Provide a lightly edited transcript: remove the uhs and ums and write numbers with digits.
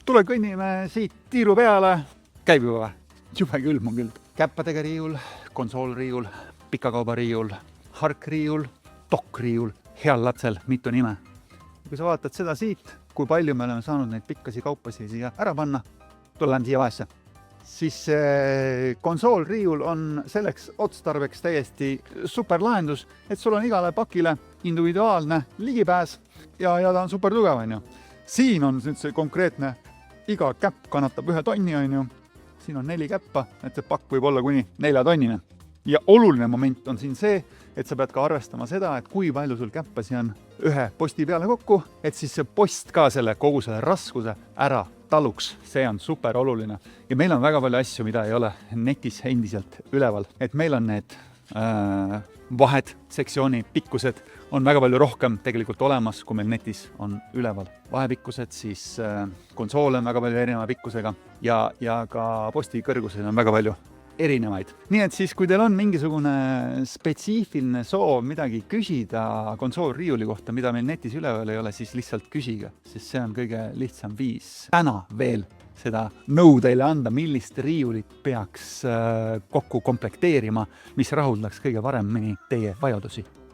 Tule kõnnime siit tiiru peale. Käib juba või? Jube külm on küll. Käppadega riiul, konsoolriiul, pikakaubariiul, harkriiul, dokriiul, heal lapsel mitu nime. Kui sa vaatad seda siit, kui palju me oleme saanud neid pikkasi kaupasi siia ära panna, tuleme siia vahesse. Siis konsoolriiul on selleks otstarbeks täiesti super lahendus, et sul on igale pakile individuaalne ligipääs ja ta on super tugev, on ju. Siin on nüüd see konkreetne, iga käpp kannatab 1 tonni, on ju. Siin on 4 käppa, et see pakk võib olla kuni 4 tonnine. Ja oluline moment on siin see, et sa pead ka arvestama seda, et kui palju sul käppasi on ühe posti peale kokku, et siis see post ka kogu selle raskuse ära taluks. See on super oluline. Ja meil on väga palju asju, mida ei ole netis endiselt üleval. Et meil on need vahed, sektsiooni pikkused on väga palju rohkem tegelikult olemas, kui meil netis on üleval. Vahepikkused, siis konsoole on väga palju erineva pikkusega ja ka posti kõrgused on väga palju erinevaid. Nii et siis, kui teil on mingisugune spetsiifiline soov midagi küsida konsoolriiuli kohta, mida meil netis üleval ei ole, siis lihtsalt küsige, sest see on kõige lihtsam viis. Täna veel seda nõu teile anda, millist riiulit peaks kokku komplekteerima, mis rahuldaks kõige paremini teie vajadusi.